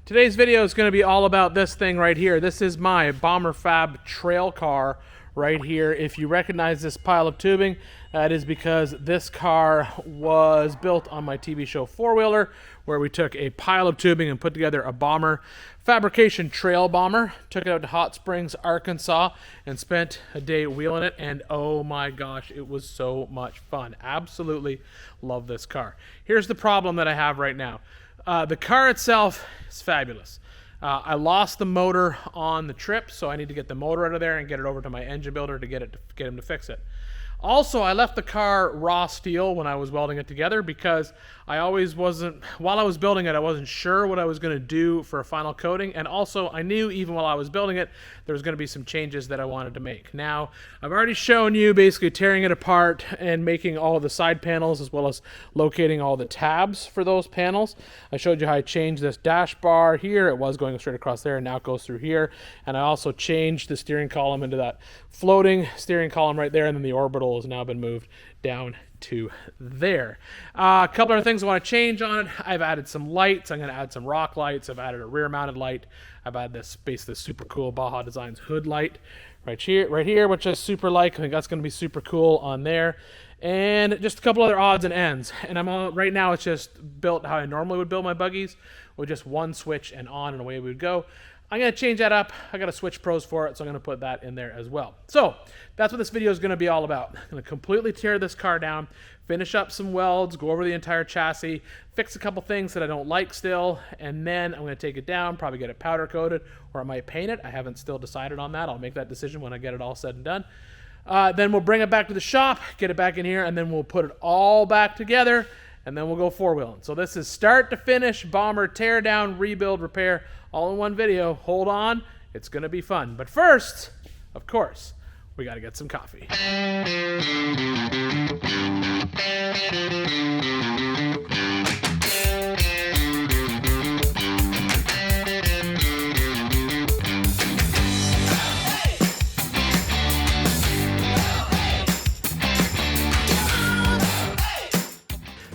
Today's video is going to be all about this thing right here. This is my Bomber Fab trail car right here. If you recognize this pile of tubing, that is because this car was built on my TV show Four Wheeler, where we took a pile of tubing and put together a bomber fabrication trail bomber, took it out to Hot Springs, Arkansas, and spent a day wheeling it, and oh my gosh, it was so much fun. Absolutely love this car. Here's the problem that I have right now. The car itself is fabulous. I lost the motor on the trip, so I need to get the motor out of there and get it over to my engine builder to get him to fix it. Also, I left the car raw steel when I was welding it together because while I was building it, I wasn't sure what I was going to do for a final coating. And also, I knew even while I was building it, there was going to be some changes that I wanted to make. Now, I've already shown you basically tearing it apart and making all of the side panels as well as locating all the tabs for those panels. I showed you how I changed this dash bar here. It was going straight across there and now it goes through here. And I also changed the steering column into that floating steering column right there, and then the orbital has now been moved down to there. A couple other things I want to change on it. I've added some lights. I'm going to add some rock lights. I've added a rear mounted light. I've added this super cool Baja Designs hood light right here, which I super like. I think that's going to be super cool on there. And just a couple other odds and ends. And right now it's just built how I normally would build my buggies, with just one switch and on, and away we would go. I'm going to change that up. I got a Switch Pros for it, so I'm going to put that in there as well. So that's what this video is going to be all about. I'm going to completely tear this car down, finish up some welds, go over the entire chassis, fix a couple things that I don't like still, and then I'm going to take it down, probably get it powder coated, or I might paint it. I haven't still decided on that. I'll make that decision when I get it all said and done. Then we'll bring it back to the shop, get it back in here, and then we'll put it all back together, and then we'll go four-wheeling. So this is start to finish bomber tear down, rebuild, repair, all in one video. Hold on, it's gonna be fun. But first, of course, we gotta get some coffee.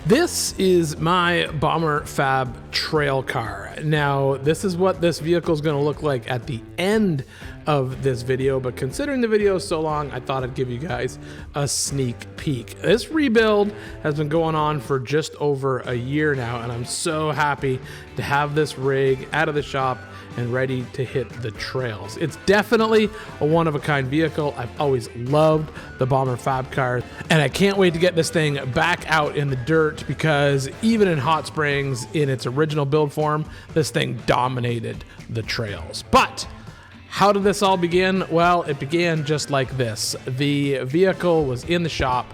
This is my Bomber Fab trail car. Now, this is what this vehicle is going to look like at the end of this video, but considering the video is so long, I thought I'd give you guys a sneak peek. This rebuild has been going on for just over a year now, and I'm so happy to have this rig out of the shop and ready to hit the trails. It's definitely a one-of-a-kind vehicle. I've always loved the Bomber Fab cars, and I can't wait to get this thing back out in the dirt, because even in Hot Springs, in its original build form, this thing dominated the trails. But how did this all begin? Well, it began just like this. The vehicle was in the shop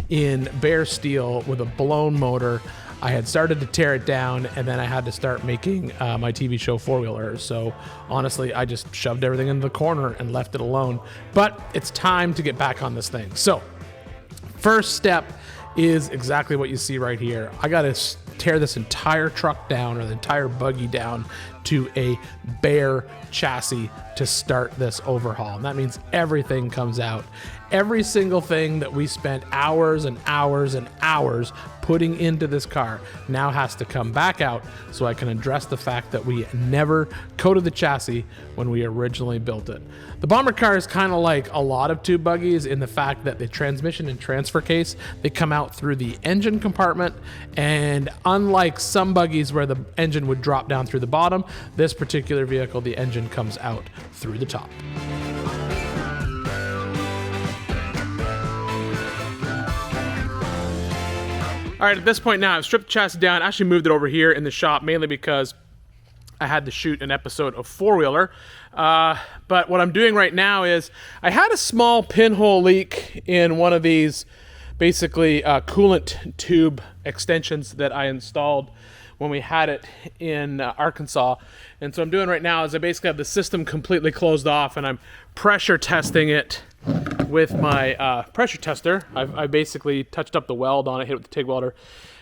in bare steel with a blown motor. I had started to tear it down, and then I had to start making my TV show Four Wheeler. So honestly, I just shoved everything into the corner and left it alone. But it's time to get back on this thing. So first step is exactly what you see right here. I got to tear this entire truck down, or the entire buggy down, to a bare chassis to start this overhaul. And that means everything comes out. Every single thing that we spent hours and hours and hours putting into this car now has to come back out, so I can address the fact that we never coated the chassis when we originally built it. The Bomber car is kind of like a lot of tube buggies in the fact that the transmission and transfer case, they come out through the engine compartment, and unlike some buggies where the engine would drop down through the bottom, this particular vehicle, the engine comes out through the top. All right, at this point now, I've stripped the chassis down, actually moved it over here in the shop, mainly because I had to shoot an episode of Four Wheeler. But what I'm doing right now is, I had a small pinhole leak in one of these, basically coolant tube extensions that I installed when we had it in Arkansas. And so what I'm doing right now is I basically have the system completely closed off, and I'm pressure testing it with my pressure tester. I basically touched up the weld on it, hit it with the TIG welder,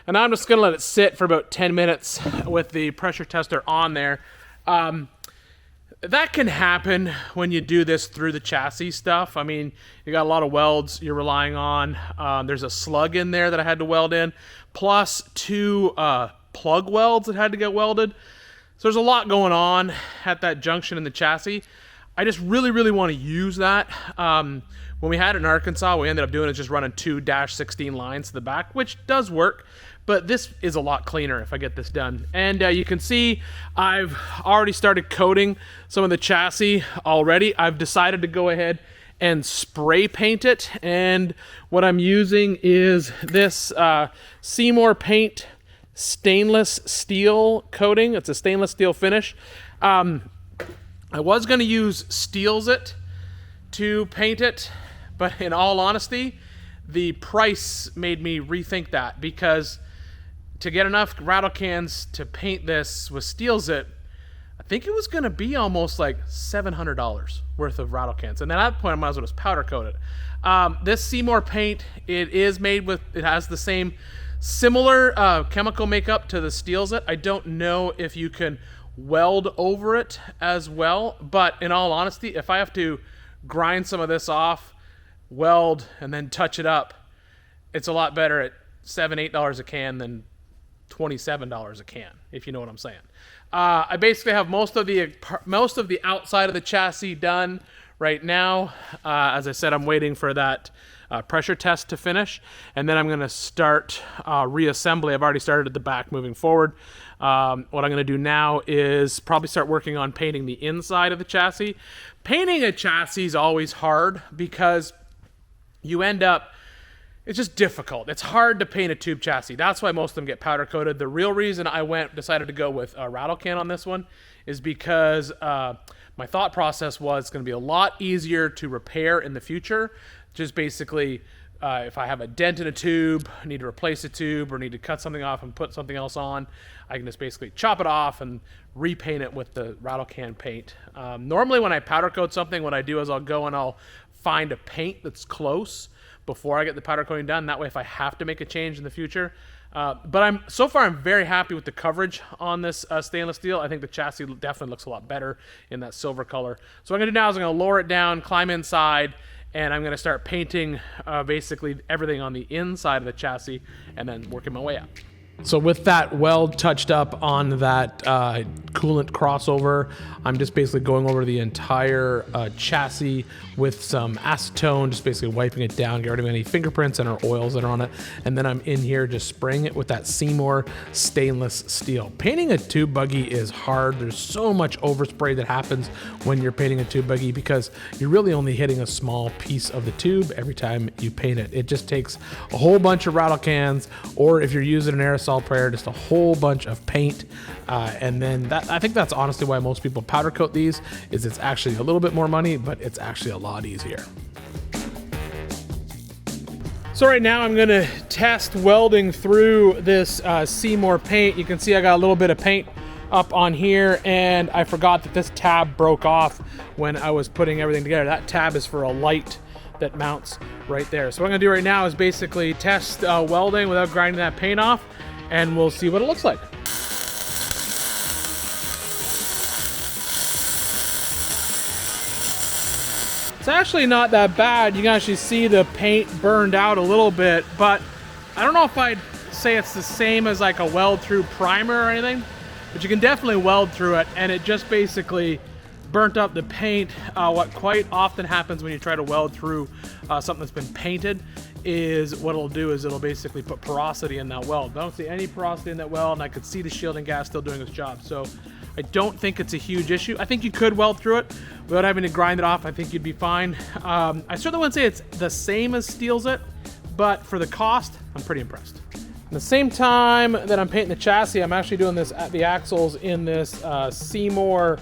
and I'm just gonna let it sit for about 10 minutes with the pressure tester on there. That can happen when you do this through the chassis stuff. I mean, you got a lot of welds you're relying on. There's a slug in there that I had to weld in, plus two plug welds that had to get welded. So there's a lot going on at that junction in the chassis. I just really want to use that. When we had it in Arkansas, we ended up doing is just running 2-16 lines to the back, which does work, but this is a lot cleaner if I get this done. And you can see I've already started coating some of the chassis already. I've decided to go ahead and spray paint it, and what I'm using is this Seymour Paint stainless steel coating. It's a stainless steel finish. I was going to use Steels It to paint it, but in all honesty, the price made me rethink that, because to get enough rattle cans to paint this with Steels It, I think it was going to be almost like $700 worth of rattle cans. And at that point, I might as well just powder coat it. This Seymour paint, it has the same similar chemical makeup to the Steels It. I don't know if you can weld over it as well, but in all honesty, if I have to grind some of this off, weld, and then touch it up, it's a lot better at $7-8 a can than $27 a can, if you know what I'm saying. I basically have most of the outside of the chassis done right now. As I said, I'm waiting for that pressure test to finish, and then I'm going to start reassembly. I've already started at the back moving forward. What I'm going to do now is probably start working on painting the inside of the chassis. Painting a chassis is always hard because you end up, it's just difficult. It's hard to paint a tube chassis. That's why most of them get powder coated. The real reason I decided to go with a rattle can on this one is because my thought process was it's going to be a lot easier to repair in the future. Just basically, if I have a dent in a tube, I need to replace a tube, or need to cut something off and put something else on, I can just basically chop it off and repaint it with the rattle can paint. Normally when I powder coat something, what I do is I'll go and I'll find a paint that's close before I get the powder coating done. That way, if I have to make a change in the future. But so far I'm very happy with the coverage on this stainless steel. I think the chassis definitely looks a lot better in that silver color. So what I'm going to do now is I'm going to lower it down, climb inside, and I'm going to start painting basically everything on the inside of the chassis, and then working my way up. So with that weld touched up on that coolant crossover, I'm just basically going over the entire chassis with some acetone, just basically wiping it down, get rid of any fingerprints and or oils that are on it. And then I'm in here just spraying it with that Seymour stainless steel. Painting a tube buggy is hard. There's so much overspray that happens when you're painting a tube buggy because you're really only hitting a small piece of the tube every time you paint it. It just takes a whole bunch of rattle cans, or if you're using an aerosol sprayer, just a whole bunch of paint. And then I think that's honestly why most people powder coat these, is it's actually a little bit more money, but it's actually a lot easier. So right now I'm gonna test welding through this Seymour paint. You can see I got a little bit of paint up on here, and I forgot that this tab broke off when I was putting everything together. That tab is for a light that mounts right there. So what I'm gonna do right now is basically test welding without grinding that paint off, and we'll see what it looks like. It's actually not that bad. You can actually see the paint burned out a little bit, but I don't know if I'd say it's the same as like a weld through primer or anything, but you can definitely weld through it, and it just basically burnt up the paint. What quite often happens when you try to weld through something that's been painted is what it'll do is it'll basically put porosity in that weld. I don't see any porosity in that weld, and I could see the shielding gas still doing its job. So I don't think it's a huge issue. I think you could weld through it without having to grind it off. I think you'd be fine. I certainly wouldn't say it's the same as Steels It, but for the cost, I'm pretty impressed. At the same time that I'm painting the chassis, I'm actually doing this at the axles in this Seymour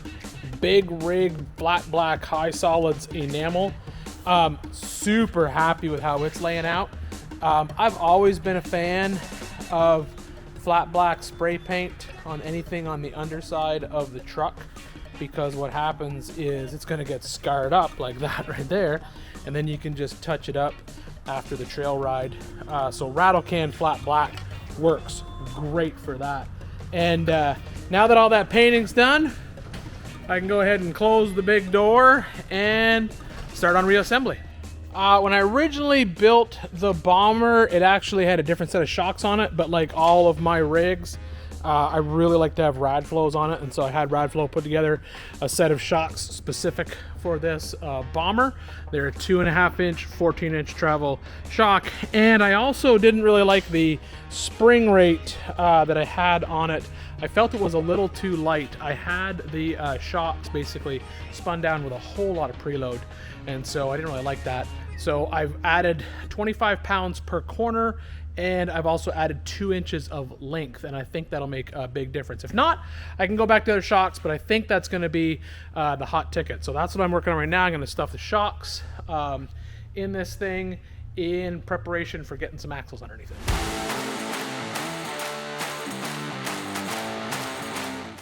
Big Rig Flat Black High Solids enamel. Super happy with how it's laying out. I've always been a fan of flat black spray paint on anything on the underside of the truck, because what happens is it's going to get scarred up like that right there, and then you can just touch it up after the trail ride. So rattle can flat black works great for that. And now that all that painting's done, I can go ahead and close the big door and start on reassembly. When I originally built the Bomber, it actually had a different set of shocks on it, but like all of my rigs, I really like to have rad flows on it, and so I had rad flow put together a set of shocks specific for this bomber. They're a 2.5 inch, 14-inch travel shock, and I also didn't really like the spring rate that I had on it. I felt it was a little too light. I had the shocks basically spun down with a whole lot of preload, and so I didn't really like that. So I've added 25 pounds per corner, and I've also added 2 inches of length, and I think that'll make a big difference. If not, I can go back to other shocks, but I think that's going to be the hot ticket. So that's what I'm working on right now. I'm going to stuff the shocks in this thing in preparation for getting some axles underneath it.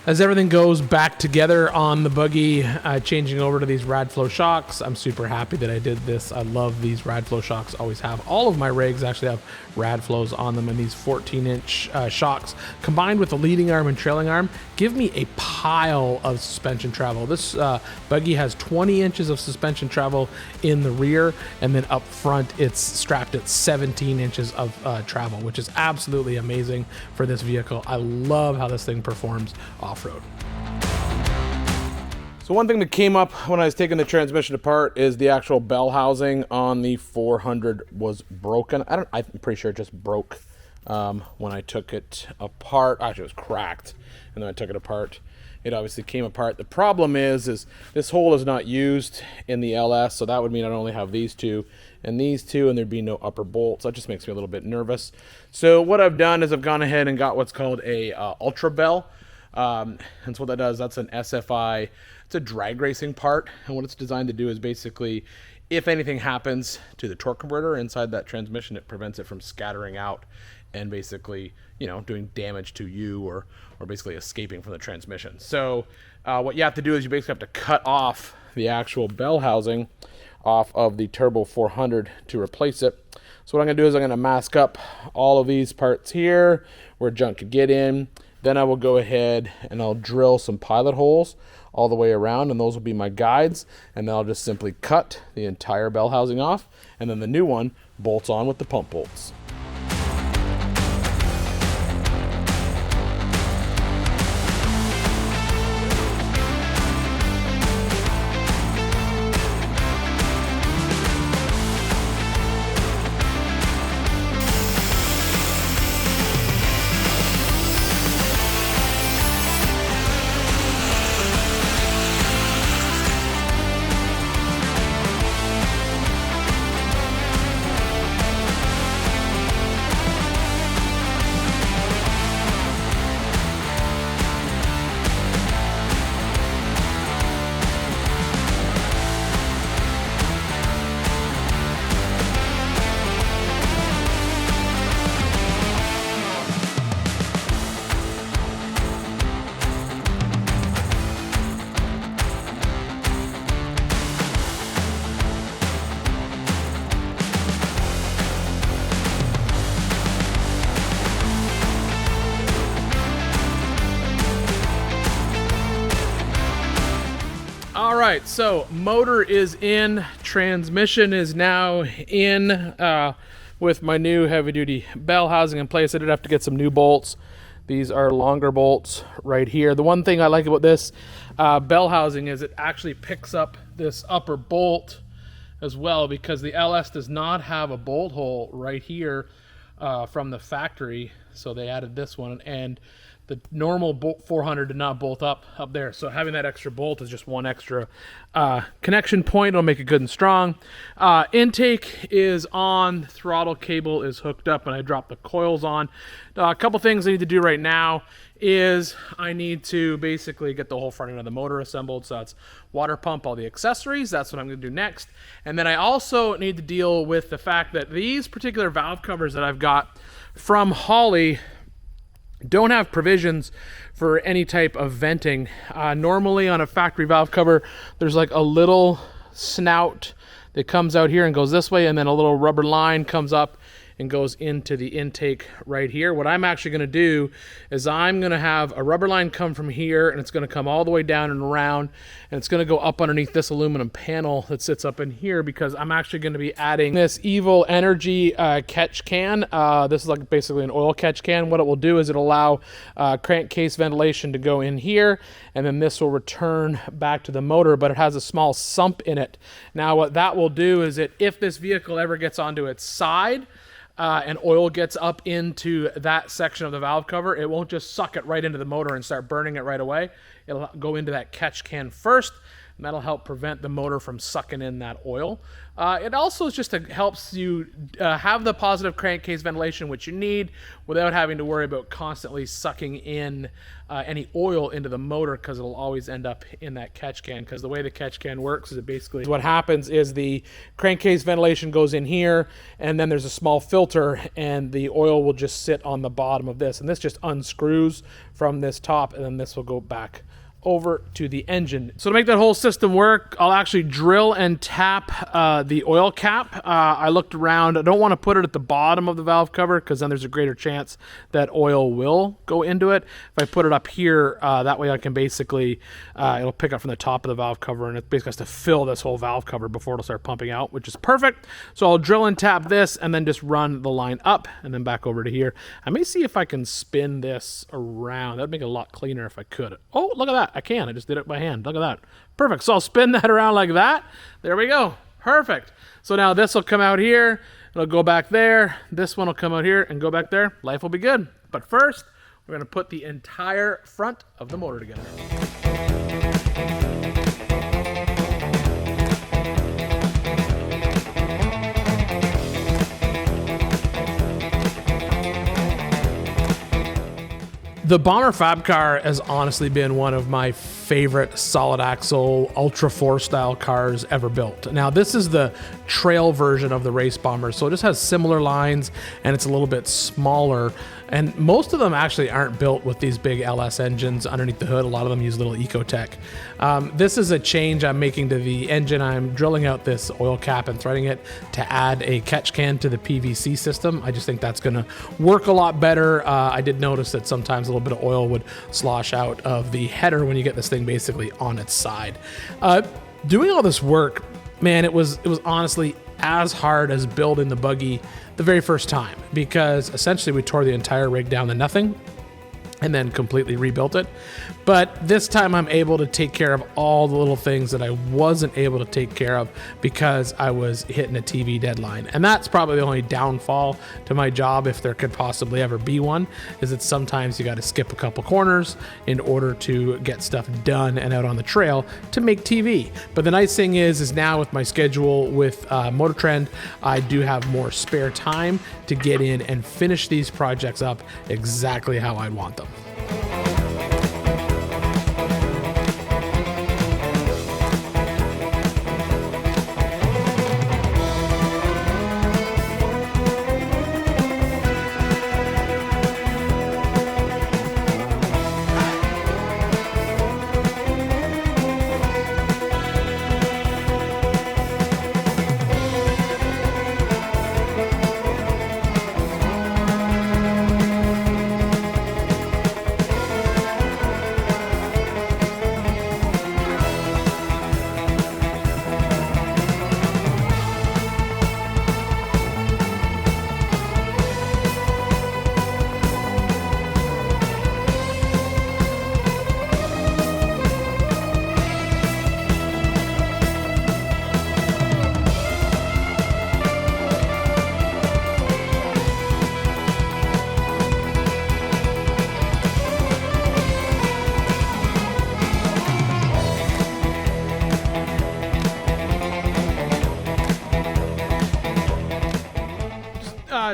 As everything goes back together on the Buggy, changing over to these Radflow shocks, I'm super happy that I did this. I love these Radflow shocks, always have. All of my rigs actually have Radflows on them, and these 14-inch shocks, combined with the leading arm and trailing arm, give me a pile of suspension travel. This Buggy has 20 inches of suspension travel in the rear, and then up front it's strapped at 17 inches of travel, which is absolutely amazing for this vehicle. I love how this thing performs off-road. So one thing that came up when I was taking the transmission apart is the actual bell housing on the 400 was broken. I'm pretty sure it just broke when I took it apart. Actually, it was cracked, and then I took it apart. It obviously came apart. The problem is this hole is not used in the LS, so that would mean I'd only have these two, and there'd be no upper bolts. That just makes me a little bit nervous. So what I've done is I've gone ahead and got what's called a Ultra Bell. And so what that does, that's an SFI, it's a drag racing part, and what it's designed to do is basically, if anything happens to the torque converter inside that transmission, it prevents it from scattering out and basically, you know, doing damage to you or basically escaping from the transmission. So what you have to do is you basically have to cut off the actual bell housing off of the Turbo 400 to replace it. So what I'm going to do is I'm going to mask up all of these parts here where junk could get in. Then I will go ahead and I'll drill some pilot holes all the way around, and those will be my guides, and then I'll just simply cut the entire bell housing off, and then the new one bolts on with the pump bolts. All right, so motor is in, transmission is now in with my new heavy-duty bell housing in place. I did have to get some new bolts. These are longer bolts right here. The one thing I like about this bell housing is it actually picks up this upper bolt as well, because the LS does not have a bolt hole right here from the factory, so they added this one, and the normal 400 did not bolt up there. So having that extra bolt is just one extra connection point. It'll make it good and strong. Intake is on, throttle cable is hooked up, and I dropped the coils on. A couple things I need to do right now is I need to basically get the whole front end of the motor assembled. So that's water pump, all the accessories. That's what I'm going to do next. And then I also need to deal with the fact that these particular valve covers that I've got from Holley don't have provisions for any type of venting. Normally on a factory valve cover, there's like a little snout that comes out here and goes this way, and then a little rubber line comes up and goes into the intake right here. What I'm actually going to do is I'm going to have a rubber line come from here, and it's going to come all the way down and around, and it's going to go up underneath this aluminum panel that sits up in here, because I'm actually going to be adding this Evil Energy catch can. This is like basically an oil catch can. What it will do is it'll allow crankcase ventilation to go in here, and then this will return back to the motor, but it has a small sump in it. Now what that will do is that if this vehicle ever gets onto its side and oil gets up into that section of the valve cover, it won't just suck it right into the motor and start burning it right away. It'll go into that catch can first, and that'll help prevent the motor from sucking in that oil. It also just helps you have the positive crankcase ventilation, which you need, without having to worry about constantly sucking in any oil into the motor, because it'll always end up in that catch can. Because the way the catch can works is it basically, what happens is the crankcase ventilation goes in here, and then there's a small filter, and the oil will just sit on the bottom of this, and this just unscrews from this top, and then this will go back over to the engine. So to make that whole system work, I'll actually drill and tap the oil cap. I looked around. I don't want to put it at the bottom of the valve cover, because then there's a greater chance that oil will go into it. If I put it up here, that way I can basically, it'll pick up from the top of the valve cover, and it basically has to fill this whole valve cover before it'll start pumping out, which is perfect. So I'll drill and tap this, and then just run the line up and then back over to here. I may see if I can spin this around. That'd make it a lot cleaner if I could. Oh, look at that. I can. I just did it by hand. Look at that. Perfect. So I'll spin that around like that. There we go. Perfect. So now this will come out here. It'll go back there. This one will come out here and go back there. Life will be good. But first, we're going to put the entire front of the motor together. The Bomber Fab car has honestly been one of my favorite solid axle Ultra 4 style cars ever built. Now this is the trail version of the race bomber, so it just has similar lines and it's a little bit smaller, and most of them actually aren't built with these big LS engines underneath the hood. A lot of them use little Ecotech. This is a change I'm making to the engine. I'm drilling out this oil cap and threading it to add a catch can to the PVC system. I just think that's going to work a lot better. I did notice that sometimes a little bit of oil would slosh out of the header when you get this thing basically on its side. Doing all this work, man, it was honestly as hard as building the Buggy the very first time, because essentially we tore the entire rig down to nothing and then completely rebuilt it. But this time I'm able to take care of all the little things that I wasn't able to take care of because I was hitting a TV deadline. And that's probably the only downfall to my job, if there could possibly ever be one, is that sometimes you got to skip a couple corners in order to get stuff done and out on the trail to make TV. But the nice thing is now with my schedule with Motor Trend, I do have more spare time to get in and finish these projects up exactly how I want them.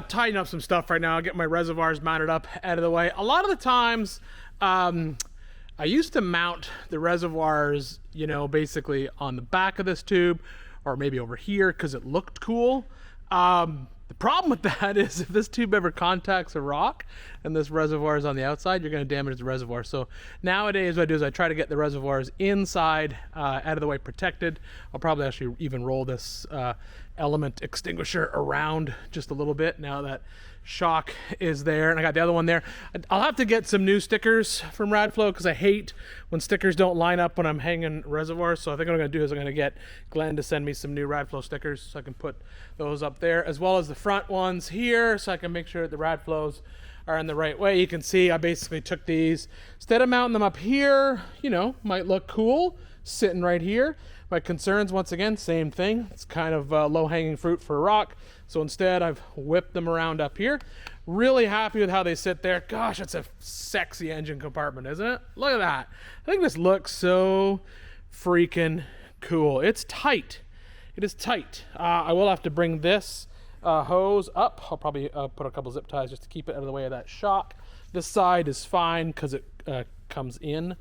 Tidying up some stuff right now. I'll get my reservoirs mounted up out of the way. A lot of the times, I used to mount the reservoirs, you know, basically on the back of this tube or maybe over here because it looked cool. The problem with that is if this tube ever contacts a rock and this reservoir is on the outside, you're going to damage the reservoir. So nowadays what I do is I try to get the reservoirs inside, out of the way, protected. I'll probably actually even roll this element extinguisher around just a little bit now that shock is there, and I got the other one there. I'll have to get some new stickers from Radflow because I hate when stickers don't line up when I'm hanging reservoirs. So I think what I'm going to do is I'm going to get Glenn to send me some new Radflow stickers so I can put those up there, as well as the front ones here, so I can make sure that the Radflows are in the right way. You can see I basically took these, instead of mounting them up here, you know, might look cool sitting right here. My concerns, once again, same thing. It's kind of low-hanging fruit for a rock. So instead, I've whipped them around up here. Really happy with how they sit there. Gosh, that's a sexy engine compartment, isn't it? Look at that. I think this looks so freaking cool. It's tight. It is tight. I will have to bring this hose up. I'll probably put a couple zip ties just to keep it out of the way of that shock. This side is fine because it comes in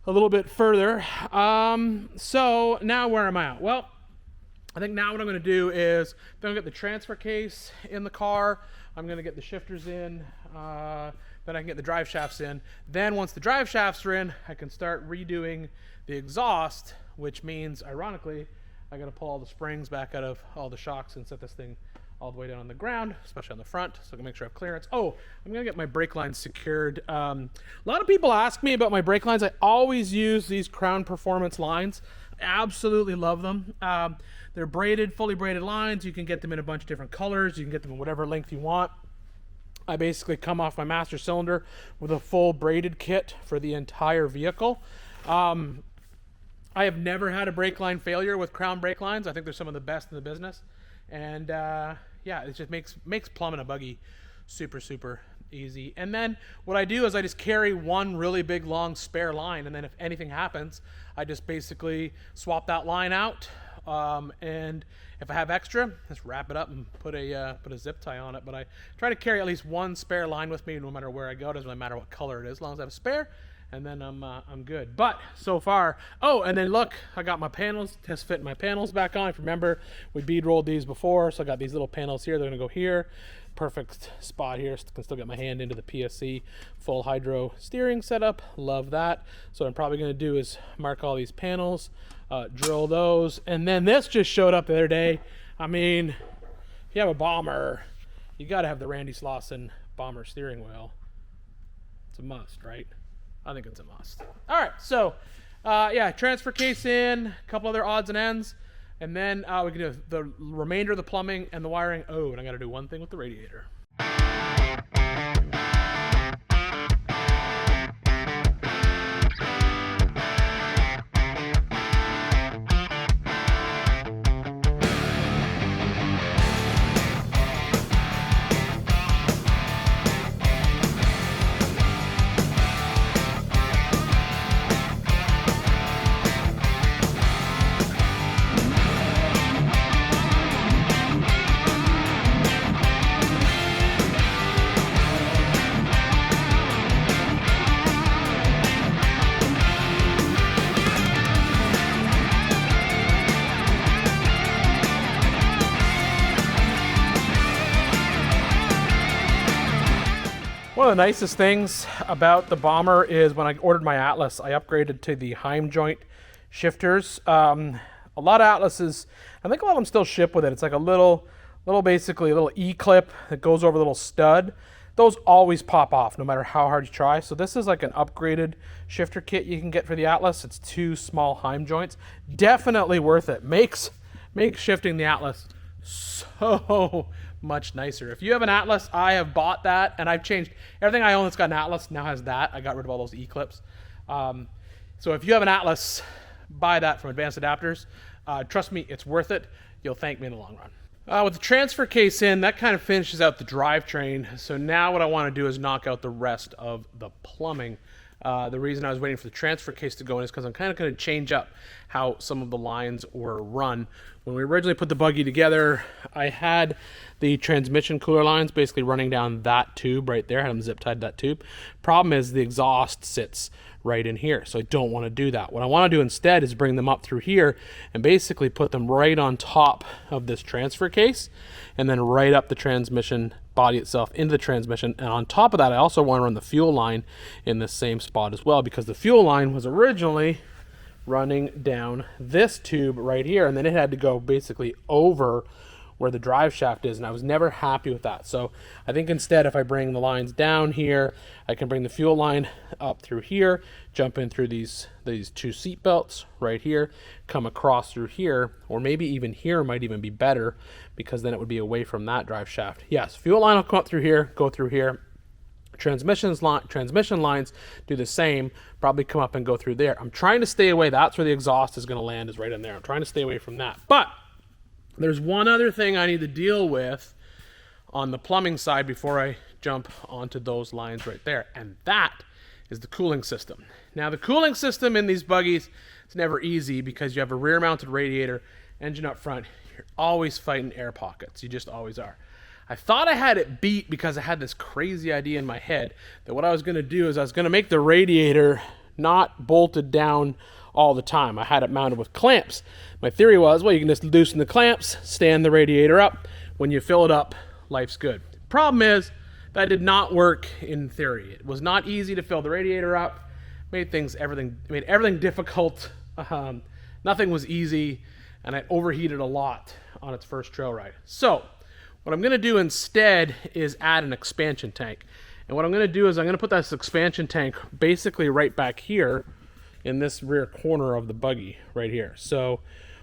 a little bit further. So now where am I at? Well, I think now what I'm going to do is I'm going to get the transfer case in the car. I'm going to get the shifters in. Then I can get the drive shafts in. Then once the drive shafts are in, I can start redoing the exhaust, which means, ironically, I got to pull all the springs back out of all the shocks and set this thing all the way down on the ground, especially on the front, so I can make sure I have clearance. Oh, I'm gonna get my brake lines secured. A lot of people ask me about my brake lines. I always use these Crown Performance lines. I absolutely love them. They're braided, fully braided lines. You can get them in a bunch of different colors. You can get them in whatever length you want. I basically come off my master cylinder with a full braided kit for the entire vehicle. I have never had a brake line failure with Crown brake lines. I think they're some of the best in the business. And yeah, it just makes plumbing a buggy super easy. And then what I do is I just carry one really big long spare line, and then if anything happens, I just basically swap that line out. And if I have extra, just wrap it up and put a zip tie on it. But I try to carry at least one spare line with me no matter where I go. It doesn't really matter what color it is, as long as I have a spare. And then I'm good. But so far, oh, and then look, I got my panels, test fit my panels back on. If you remember, we bead rolled these before, so I got these little panels here. They're gonna go here. Perfect spot here. Can still get my hand into the PSC full hydro steering setup. Love that. So what I'm probably gonna do is mark all these panels, drill those, and then this just showed up the other day. I mean, if you have a bomber, you gotta have the Randy Slauson bomber steering wheel. It's a must, right? I think it's a must. All right, so yeah, transfer case in, a couple other odds and ends, and then we can do the remainder of the plumbing and the wiring. Oh, and I got to do one thing with the radiator. One of the nicest things about the bomber is when I ordered my Atlas, I upgraded to the Heim joint shifters. A lot of Atlases, I think a lot of them still ship with it. It's like a little basically a little E-clip that goes over a little stud. Those always pop off no matter how hard you try. So this is like an upgraded shifter kit you can get for the Atlas. It's 2 small Heim joints. Definitely worth it. Makes shifting the Atlas so much nicer. If you have an Atlas, I have bought that, and I've changed everything I own that's got an Atlas now has that. I got rid of all those E-clips. So if you have an Atlas, buy that from Advanced Adapters. Trust me, it's worth it. You'll thank me in the long run. With the transfer case in, that kind of finishes out the drivetrain. So now what I want to do is knock out the rest of the plumbing. The reason I was waiting for the transfer case to go in is because I'm kind of going to change up how some of the lines were run. When we originally put the buggy together, I had the transmission cooler lines basically running down that tube right there. I had them zip tied to that tube. Problem is the exhaust sits right in here. So I don't want to do that. What I want to do instead is bring them up through here and basically put them right on top of this transfer case, and then right up the transmission body itself into the transmission. And on top of that, I also want to run the fuel line in the same spot as well, because the fuel line was originally running down this tube right here, and then it had to go basically over where the drive shaft is, and I was never happy with that. So I think instead, if I bring the lines down here, I can bring the fuel line up through here, jump in through these two seat belts right here, come across through here, or maybe even here might even be better, because then it would be away from that drive shaft. Yes, fuel line will come up through here, go through here. Transmission lines do the same, probably come up and go through there. I'm trying to stay away. That's where the exhaust is going to land, is right in there. I'm trying to stay away from that. But there's one other thing I need to deal with on the plumbing side before I jump onto those lines right there, and that is the cooling system. Now, the cooling system in these buggies is never easy, because you have a rear-mounted radiator, engine up front. You're always fighting air pockets. You just always are. I thought I had it beat because I had this crazy idea in my head that what I was going to do is I was going to make the radiator not bolted down all the time. I had it mounted with clamps. My theory was, well, you can just loosen the clamps, stand the radiator up. When you fill it up, life's good. Problem is, that did not work in theory. It was not easy to fill the radiator up. Made everything difficult. Nothing was easy, and I overheated a lot on its first trail ride. So what I'm going to do instead is add an expansion tank. And what I'm going to do is I'm going to put this expansion tank basically right back here in this rear corner of the buggy right here. So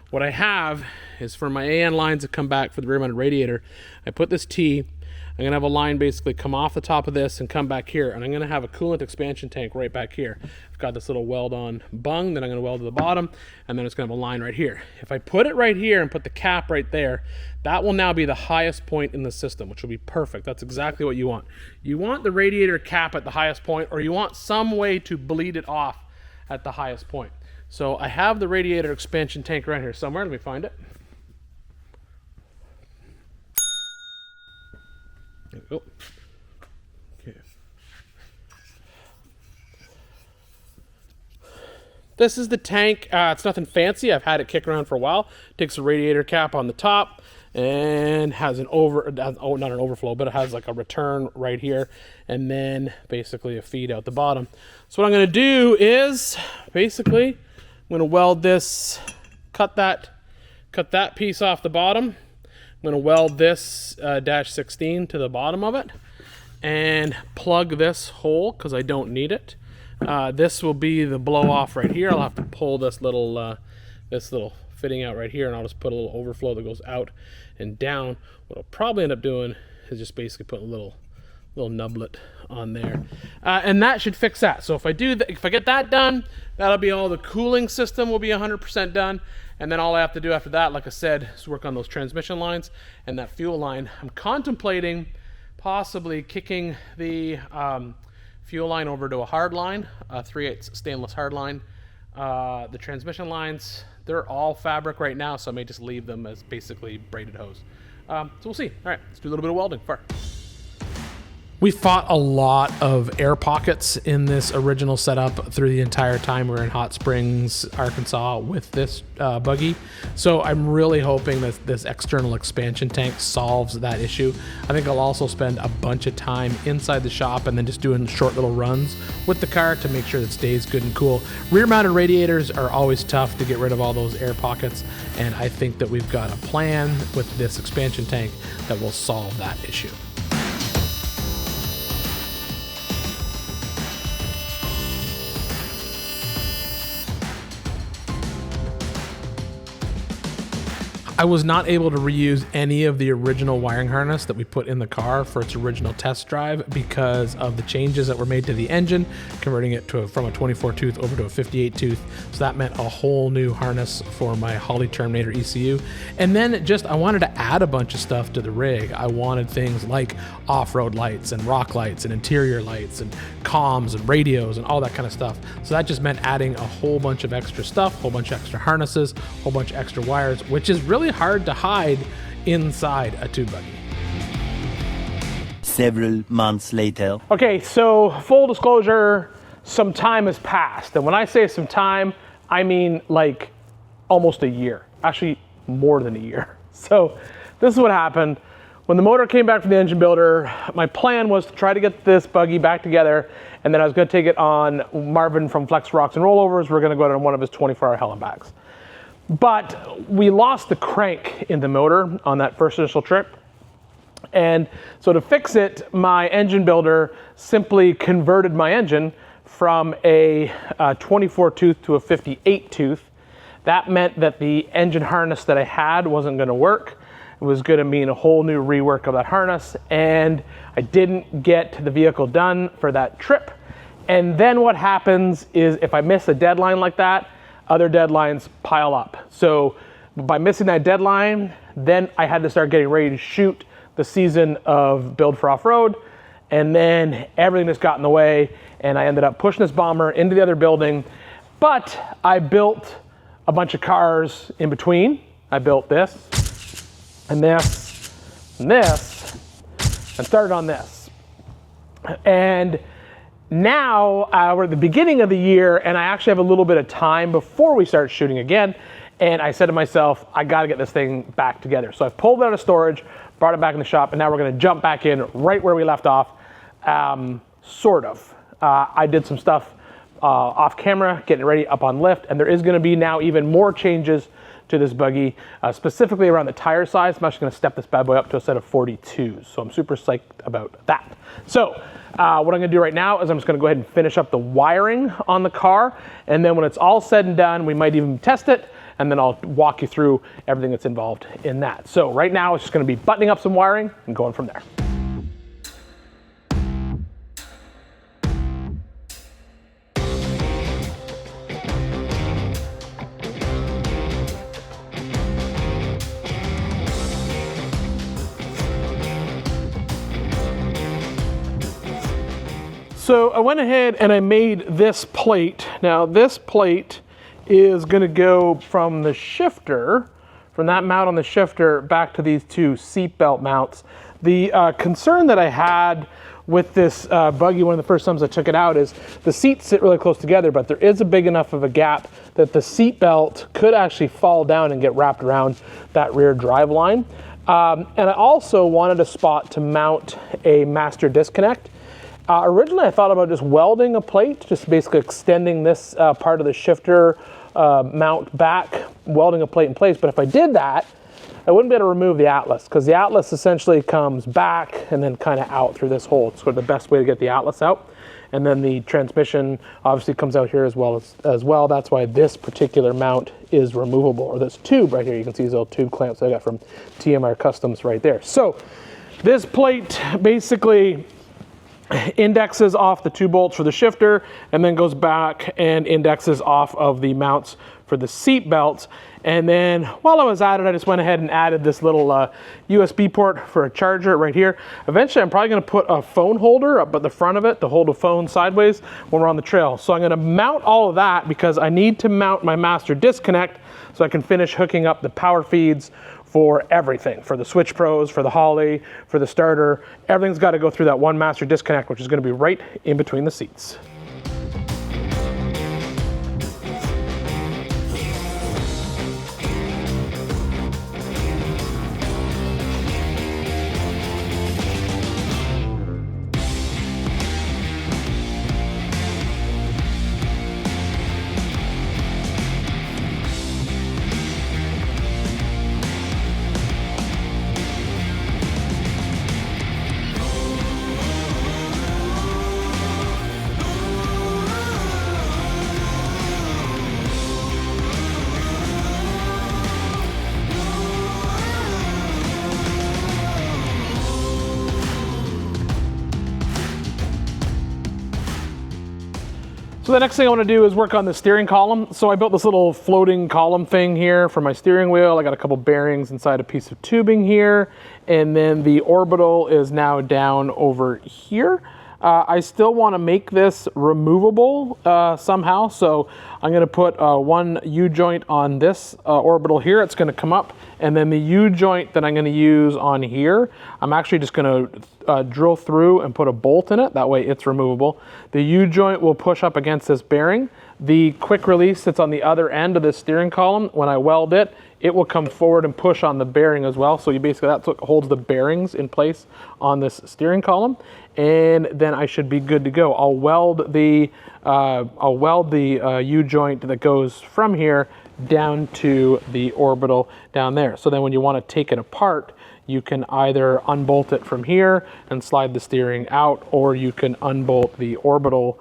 what I have is, for my AN lines that come back for the rear mounted radiator, I put this T. I'm going to have a line basically come off the top of this and come back here, and I'm going to have a coolant expansion tank right back here. I've got this little weld-on bung that I'm going to weld to the bottom, and then it's going to have a line right here. If I put it right here and put the cap right there, that will now be the highest point in the system, which will be perfect. That's exactly what you want. You want the radiator cap at the highest point, or you want some way to bleed it off at the highest point. So I have the radiator expansion tank right here somewhere. Let me find it. There we go. Okay. This is the tank. It's nothing fancy. I've had it kick around for a while. Takes a radiator cap on the top and has not an overflow, but it has like a return right here, and then basically a feed out the bottom. So what I'm going to do is basically I'm going to weld this, cut that piece off the bottom. I'm going to weld this dash 16 to the bottom of it and plug this hole because I don't need it. This will be the blow off right here. I'll have to pull this little fitting out right here, and I'll just put a little overflow that goes out and down. What I'll probably end up doing is just basically put a little nublet on there, and that should fix that. So if I get that done, that'll be all. The cooling system will be 100% done, and then all I have to do after that, like I said, is work on those transmission lines and that fuel line. I'm contemplating possibly kicking the fuel line over to a hard line, a 3/8 stainless hard line. The transmission lines, they're all fabric right now, so I may just leave them as basically braided hose. So we'll see. All right, let's do a little bit of welding first. We fought a lot of air pockets in this original setup through the entire time we were in Hot Springs, Arkansas with this buggy. So I'm really hoping that this external expansion tank solves that issue. I think I'll also spend a bunch of time inside the shop and then just doing short little runs with the car to make sure it stays good and cool. Rear mounted radiators are always tough to get rid of all those air pockets, and I think that we've got a plan with this expansion tank that will solve that issue. I was not able to reuse any of the original wiring harness that we put in the car for its original test drive because of the changes that were made to the engine, converting it from a 24 tooth over to a 58 tooth. So that meant a whole new harness for my Holley Terminator ECU. And then I wanted to add a bunch of stuff to the rig. I wanted things like off-road lights and rock lights and interior lights and comms and radios and all that kind of stuff. So that just meant adding a whole bunch of extra stuff, a whole bunch of extra harnesses, a whole bunch of extra wires, which is really hard to hide inside a tube buggy. Several months later. Okay, so full disclosure, some time has passed. And when I say some time, I mean like almost a year, actually more than a year. So this is what happened. When the motor came back from the engine builder, my plan was to try to get this buggy back together, and then I was gonna take it on Marvin from Flex Rocks and Rollovers. We're gonna go on one of his 24-hour hell and backs. But we lost the crank in the motor on that first initial trip. And so to fix it, my engine builder simply converted my engine from a 24 tooth to a 58 tooth. That meant that the engine harness that I had wasn't gonna work. It was gonna mean a whole new rework of that harness, and I didn't get the vehicle done for that trip. And then what happens is if I miss a deadline like that, other deadlines pile up. So by missing that deadline, then I had to start getting ready to shoot the season of Build for Off-Road, and then everything just got in the way, and I ended up pushing this bomber into the other building. But I built a bunch of cars in between. I built this, and this, and this, and started on this. And now we're at the beginning of the year, and I actually have a little bit of time before we start shooting again. And I said to myself, I gotta get this thing back together. So I've pulled it out of storage, brought it back in the shop, and now we're gonna jump back in right where we left off, sort of. I did some stuff off camera, getting ready up on lift, and there is gonna be now even more changes to this buggy, specifically around the tire size. I'm actually gonna step this bad boy up to a set of 42s. So I'm super psyched about that. So what I'm gonna do right now is I'm just gonna go ahead and finish up the wiring on the car. And then when it's all said and done, we might even test it, and then I'll walk you through everything that's involved in that. So right now it's just gonna be buttoning up some wiring and going from there. So I went ahead and I made this plate. Now this plate is gonna go from the shifter, from that mount on the shifter back to these two seat belt mounts. The concern that I had with this buggy one of the first times I took it out is the seats sit really close together, but there is a big enough of a gap that the seat belt could actually fall down and get wrapped around that rear drive line. And I also wanted a spot to mount a master disconnect. Originally, I thought about just welding a plate, just basically extending this part of the shifter mount back, welding a plate in place. But if I did that, I wouldn't be able to remove the Atlas, because the Atlas essentially comes back and then kind of out through this hole. It's sort of the best way to get the Atlas out. And then the transmission obviously comes out here as well. That's why this particular mount is removable, or this tube right here. You can see these little tube clamps I got from TMR Customs right there. So this plate basically indexes off the two bolts for the shifter, and then goes back and indexes off of the mounts for the seat belts. And then while I was at it, I just went ahead and added this little USB port for a charger right here. Eventually, I'm probably gonna put a phone holder up at the front of it to hold a phone sideways when we're on the trail. So I'm gonna mount all of that because I need to mount my master disconnect so I can finish hooking up the power feeds for everything, for the Switch Pros, for the Holly, for the starter. Everything's got to go through that one master disconnect, which is going to be right in between the seats. So the next thing I want to do is work on the steering column. So I built this little floating column thing here for my steering wheel. I got a couple bearings inside a piece of tubing here. And then the orbital is now down over here. I still want to make this removable somehow, so I'm going to put one U-joint on this orbital here. It's going to come up, and then the U-joint that I'm going to use on here, I'm actually just going to drill through and put a bolt in it. That way it's removable. The U-joint will push up against this bearing. The quick release that's on the other end of the steering column, when I weld it, it will come forward and push on the bearing as well. So you basically, that's what holds the bearings in place on this steering column. And then I should be good to go. I'll weld the U-joint that goes from here down to the orbital down there. So then when you want to take it apart, you can either unbolt it from here and slide the steering out, or you can unbolt the orbital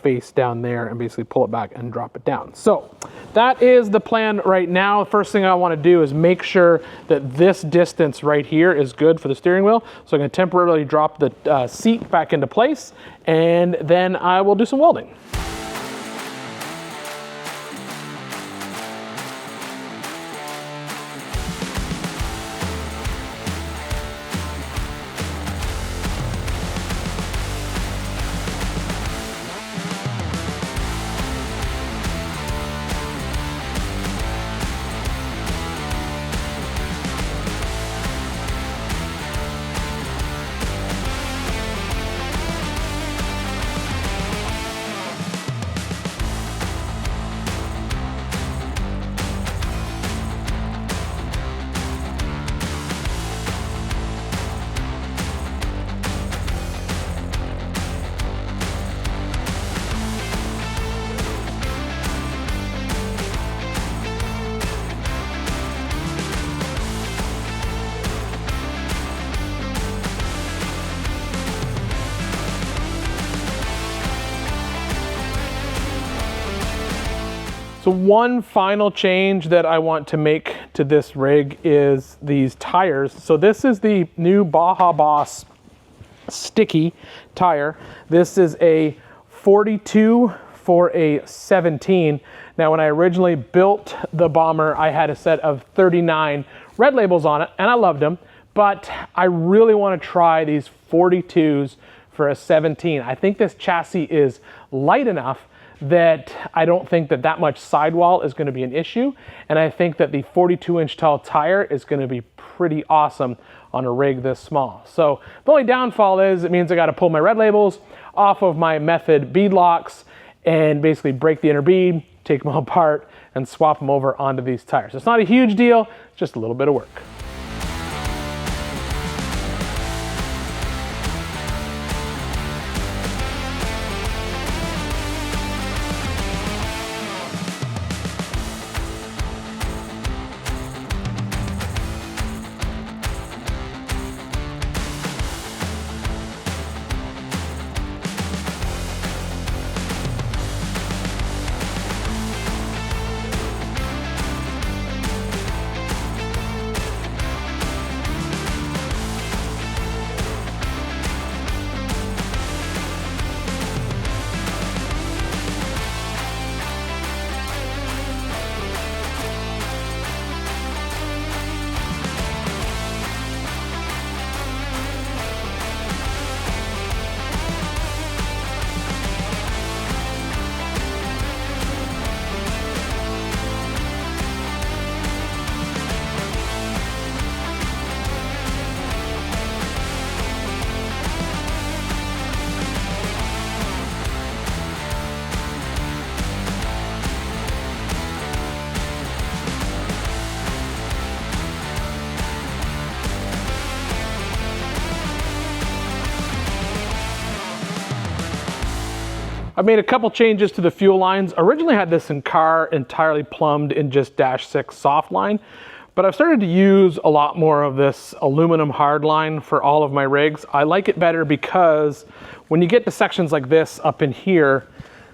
face down there and basically pull it back and drop it down. So that is the plan right now. First thing I want to do is make sure that this distance right here is good for the steering wheel. So I'm going to temporarily drop the seat back into place, and then I will do some welding. So one final change that I want to make to this rig is these tires. So this is the new Baja Boss sticky tire. This is a 42 for a 17. Now, when I originally built the Bomber, I had a set of 39 red labels on it, and I loved them, but I really want to try these 42s for a 17. I think this chassis is light enough that I don't think that that much sidewall is going to be an issue, and I think that the 42-inch tall tire is going to be pretty awesome on a rig this small. So the only downfall is it means I got to pull my red labels off of my Method bead locks and basically break the inner bead, take them all apart, and swap them over onto these tires. It's not a huge deal, just a little bit of work. I've made a couple changes to the fuel lines. Originally had this in car entirely plumbed in just -6 soft line, but I've started to use a lot more of this aluminum hard line for all of my rigs. I like it better because when you get to sections like this up in here,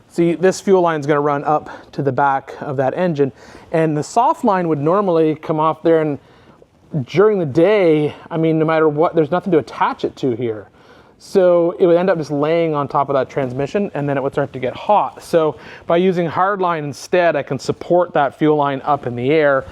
see, this fuel line is going to run up to the back of that engine, and the soft line would normally come off there, and during the day, I mean, no matter what, there's nothing to attach it to here. So it would end up just laying on top of that transmission, and then it would start to get hot. So by using hard line instead, I can support that fuel line up in the air,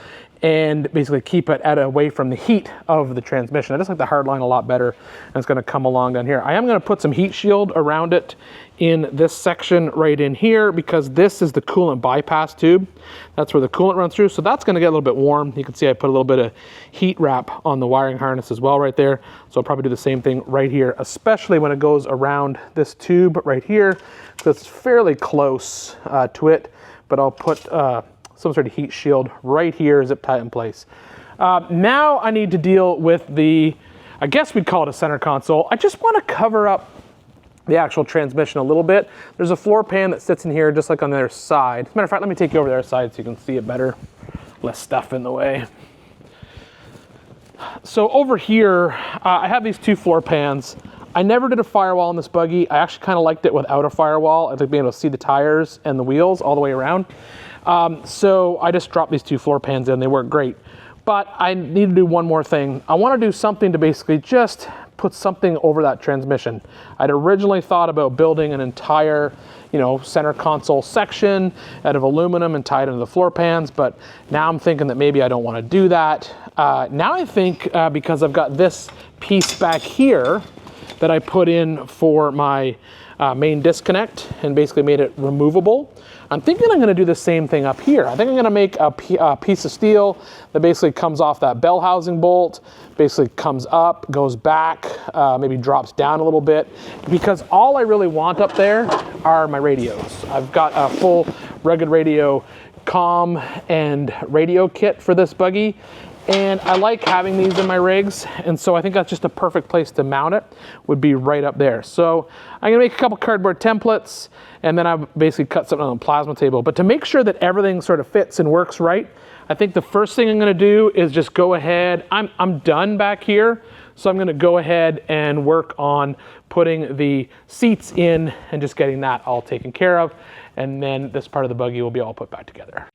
and basically keep it away from the heat of the transmission. I just like the hard line a lot better, and it's going to come along down here. I am going to put some heat shield around it in this section right in here, because this is the coolant bypass tube. That's where the coolant runs through, so that's going to get a little bit warm. You can see I put a little bit of heat wrap on the wiring harness as well right there, so I'll probably do the same thing right here, especially when it goes around this tube right here. So it's fairly close to it, but I'll put some sort of heat shield right here, zip tie it in place. Now I need to deal with the, I guess we'd call it a center console. I just want to cover up the actual transmission a little bit. There's a floor pan that sits in here just like on the other side. As a matter of fact, let me take you over the other side so you can see it better. Less stuff in the way. So over here, I have these 2 floor pans. I never did a firewall on this buggy. I actually kind of liked it without a firewall. I like being able to see the tires and the wheels all the way around. So I just dropped these 2 floor pans in. They work great. But I need to do one more thing. I want to do something to basically just put something over that transmission. I'd originally thought about building an entire, center console section out of aluminum and tie it into the floor pans, but now I'm thinking that maybe I don't want to do that. Now I think because I've got this piece back here that I put in for my main disconnect and basically made it removable, I'm thinking I'm going to do the same thing up here. I think I'm going to make a piece of steel that basically comes off that bell housing bolt, basically comes up, goes back, maybe drops down a little bit, because all I really want up there are my radios. I've got a full rugged radio comm and radio kit for this buggy, and I like having these in my rigs, and so I think that's just a perfect place to mount it, would be right up there. So I'm gonna make a couple cardboard templates, and then I basically cut something on the plasma table. But to make sure that everything sort of fits and works right, I think the first thing I'm gonna do is just go ahead, I'm done back here, so I'm gonna go ahead and work on putting the seats in and just getting that all taken care of, and then this part of the buggy will be all put back together.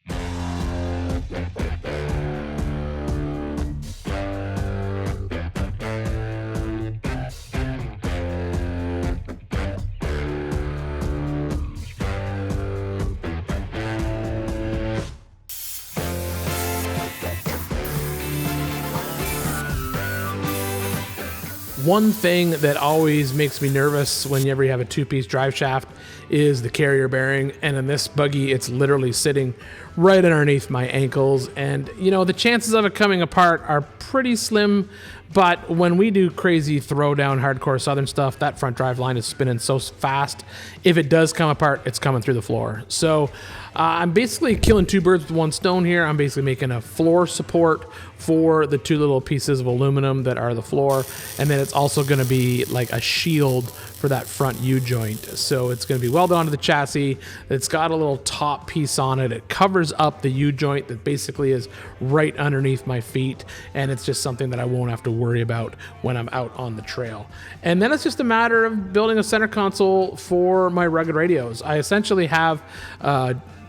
One thing that always makes me nervous whenever you have a 2-piece drive shaft is the carrier bearing, and in this buggy it's literally sitting right underneath my ankles, and the chances of it coming apart are pretty slim. But when we do crazy throwdown hardcore southern stuff, that front drive line is spinning so fast, if it does come apart, it's coming through the floor. So I'm basically killing 2 birds with 1 stone here. I'm basically making a floor support for the 2 little pieces of aluminum that are the floor, and then it's also going to be like a shield for that front U-joint. So it's going to be welded onto the chassis. It's got a little top piece on it. It covers up the U-joint that basically is right underneath my feet, and it's just something that I won't have to worry about when I'm out on the trail. And then it's just a matter of building a center console for my rugged radios. I essentially have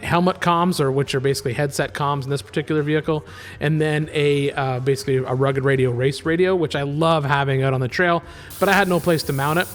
helmet comms, or which are basically headset comms in this particular vehicle, and then basically a rugged radio race radio, which I love having out on the trail, but I had no place to mount it.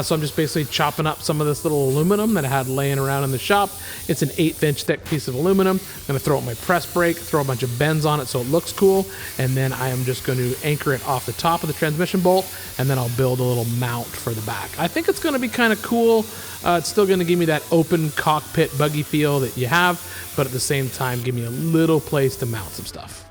So I'm just basically chopping up some of this little aluminum that I had laying around in the shop. It's an 1/8-inch thick piece of aluminum. I'm going to throw up my press brake, throw a bunch of bends on it so it looks cool, and then I am just going to anchor it off the top of the transmission bolt, and then I'll build a little mount for the back. I think it's going to be kind of cool. It's still going to give me that open cockpit buggy feel that you have, but at the same time give me a little place to mount some stuff.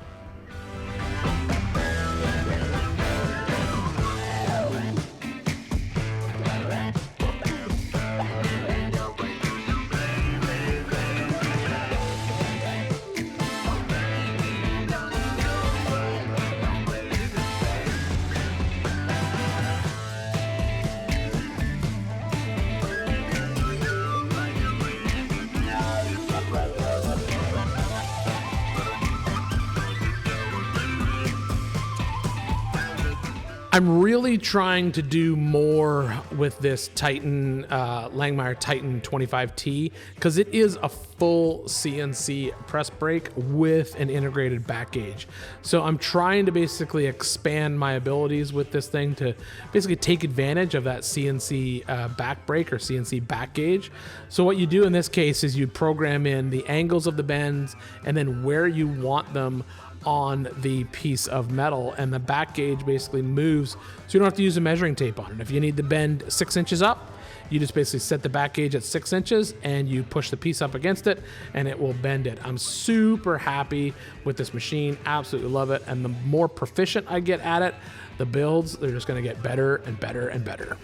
I'm really trying to do more with this Titan, Langmuir Titan 25T, because it is a full CNC press brake with an integrated back gauge. So I'm trying to basically expand my abilities with this thing to basically take advantage of that CNC back brake or CNC back gauge. So what you do in this case is you program in the angles of the bends and then where you want them on the piece of metal, and the back gauge basically moves so you don't have to use a measuring tape on it. If you need to bend 6 inches up, you just basically set the back gauge at 6 inches and you push the piece up against it and it will bend it. I'm super happy with this machine, absolutely love it. And the more proficient I get at it, the builds, they're just gonna get better and better and better.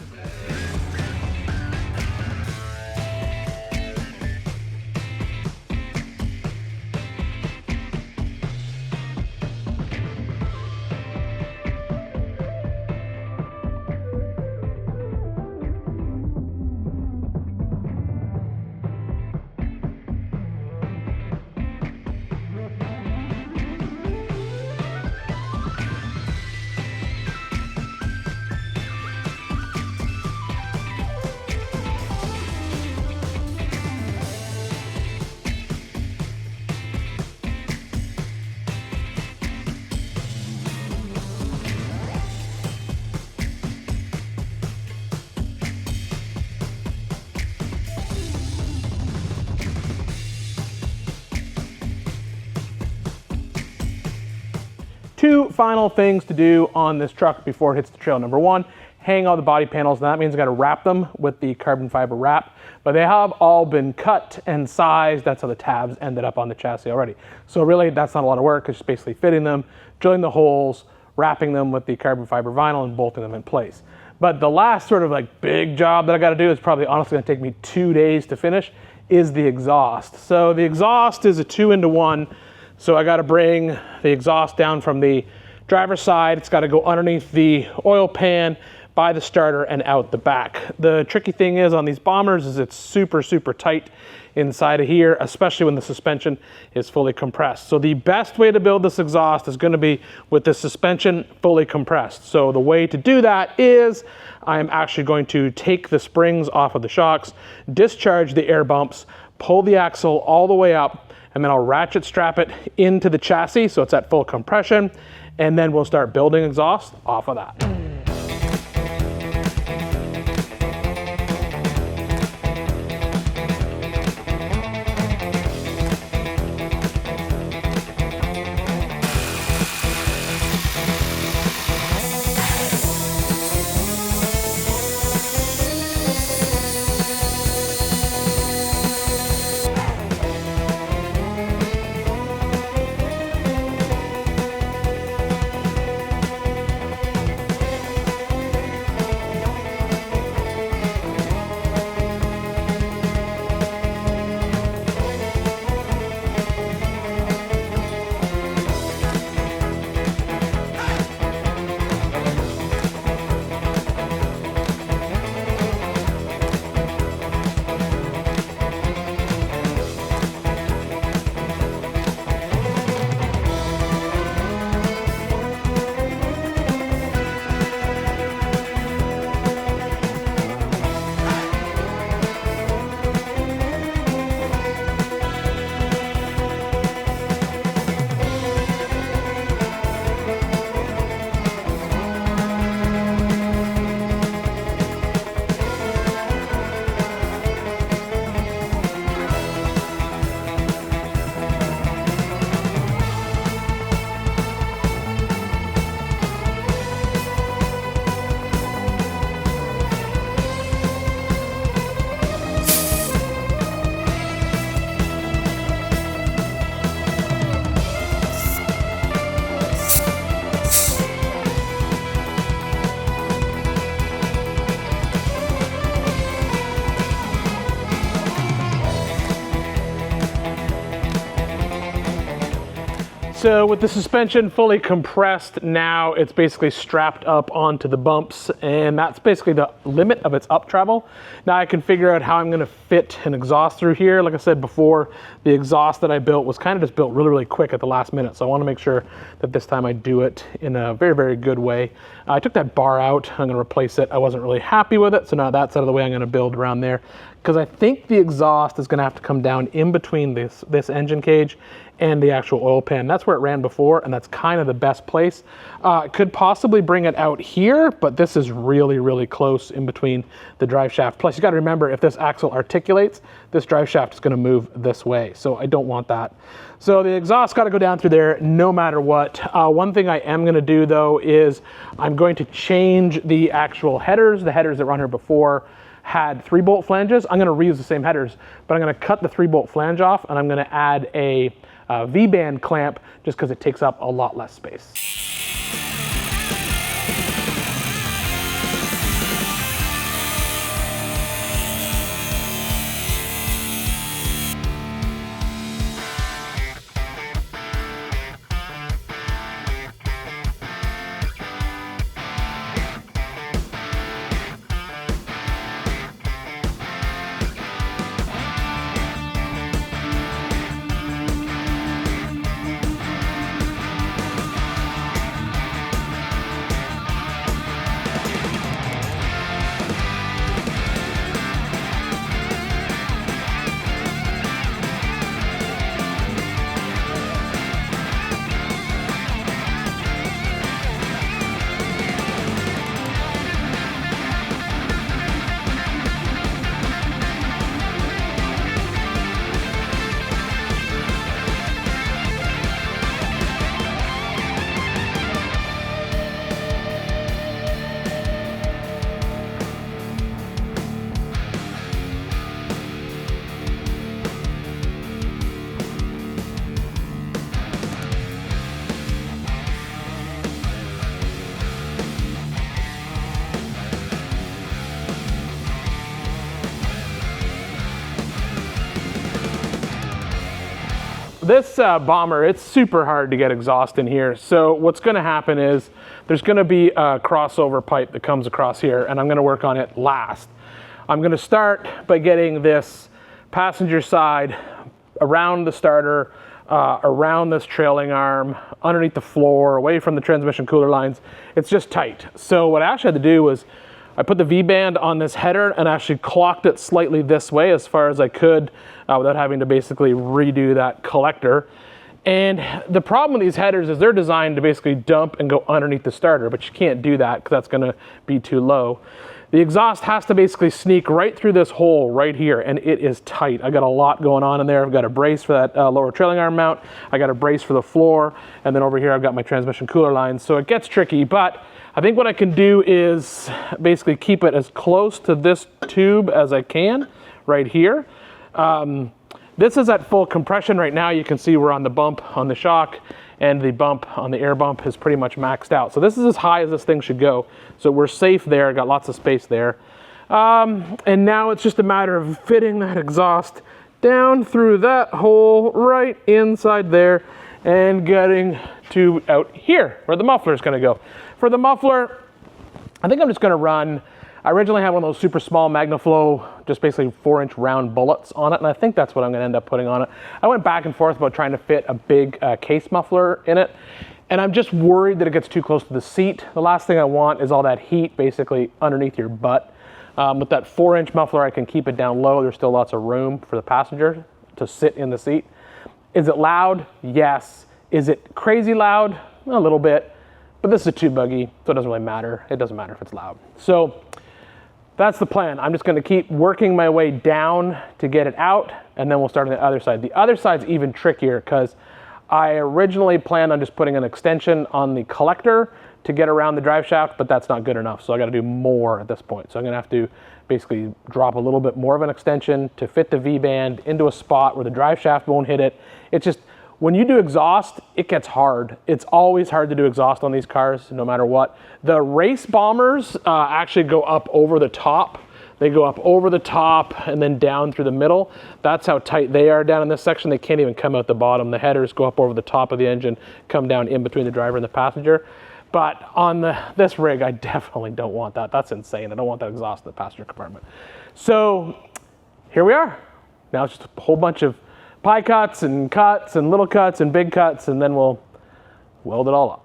Two final things to do on this truck before it hits the trail. Number one, hang all the body panels. Now that means I got to wrap them with the carbon fiber wrap, but they have all been cut and sized. That's how the tabs ended up on the chassis already. So really that's not a lot of work. It's just basically fitting them, drilling the holes, wrapping them with the carbon fiber vinyl and bolting them in place. But the last sort of like big job that I got to do is probably honestly going to take me 2 days to finish is the exhaust. So the exhaust is a 2-in-1. So I got to bring the exhaust down from the driver's side. It's got to go underneath the oil pan by the starter and out the back. The tricky thing is on these bombers is it's super, super tight inside of here, especially when the suspension is fully compressed. So the best way to build this exhaust is going to be with the suspension fully compressed. So the way to do that is I'm actually going to take the springs off of the shocks, discharge the air bumps, pull the axle all the way up, and then I'll ratchet strap it into the chassis so it's at full compression, and then we'll start building exhaust off of that. So with the suspension fully compressed, now it's basically strapped up onto the bumps, and that's basically the limit of its up travel. Now I can figure out how I'm gonna fit an exhaust through here. Like I said before, the exhaust that I built was kind of just built really, really quick at the last minute. So I wanna make sure that this time I do it in a very, very good way. I took that bar out, I'm gonna replace it. I wasn't really happy with it, so now that's out of the way, I'm gonna build around there. Because I think the exhaust is gonna have to come down in between this engine cage and the actual oil pan. That's where it ran before, and that's kind of the best place. Could possibly bring it out here, but this is really, really close in between the drive shaft. Plus, you gotta remember, if this axle articulates, this drive shaft is gonna move this way, so I don't want that. So the exhaust gotta go down through there no matter what. One thing I am gonna do though is I'm going to change the actual headers. The headers that were on here before had 3-bolt flanges. I'm gonna reuse the same headers, but I'm gonna cut the 3-bolt flange off, and I'm gonna add a V-band clamp just because it takes up a lot less space. This bomber, it's super hard to get exhaust in here. So what's gonna happen is there's gonna be a crossover pipe that comes across here, and I'm gonna work on it last. I'm gonna start by getting this passenger side around the starter, around this trailing arm, underneath the floor, away from the transmission cooler lines. It's just tight. So what I actually had to do was I put the V-band on this header and actually clocked it slightly this way as far as I could without having to basically redo that collector. And the problem with these headers is they're designed to basically dump and go underneath the starter, but you can't do that because that's gonna be too low. The exhaust has to basically sneak right through this hole right here, and it is tight. I got a lot going on in there. I've got a brace for that lower trailing arm mount. I got a brace for the floor, and then over here I've got my transmission cooler lines. So it gets tricky, but I think what I can do is basically keep it as close to this tube as I can right here. This is at full compression right now. You can see we're on the bump on the shock, and the bump on the air bump is pretty much maxed out. So this is as high as this thing should go. So we're safe there, got lots of space there. And now it's just a matter of fitting that exhaust down through that hole right inside there and getting to out here where the muffler is gonna go. For the muffler, I think I'm just gonna run, I originally had one of those super small MagnaFlow, just basically 4-inch round bullets on it, and I think that's what I'm gonna end up putting on it. I went back and forth about trying to fit a big case muffler in it, and I'm just worried that it gets too close to the seat. The last thing I want is all that heat basically underneath your butt. With that 4-inch muffler, I can keep it down low. There's still lots of room for the passenger to sit in the seat. Is it loud? Yes. Is it crazy loud? A little bit. But this is a tube buggy, so it doesn't really matter. It doesn't matter if it's loud. So that's the plan. I'm just gonna keep working my way down to get it out, and then we'll start on the other side. The other side's even trickier because I originally planned on just putting an extension on the collector to get around the drive shaft, but that's not good enough. So I gotta do more at this point. So I'm gonna have to basically drop a little bit more of an extension to fit the V-band into a spot where the drive shaft won't hit it. It's just, when you do exhaust, it gets hard. It's always hard to do exhaust on these cars, no matter what. The race bombers actually go up over the top. They go up over the top and then down through the middle. That's how tight they are down in this section. They can't even come out the bottom. The headers go up over the top of the engine, come down in between the driver and the passenger. But on this rig, I definitely don't want that. That's insane. I don't want that exhaust in the passenger compartment. So here we are. Now it's just a whole bunch of pie cuts and little cuts and big cuts, and then we'll weld it all up.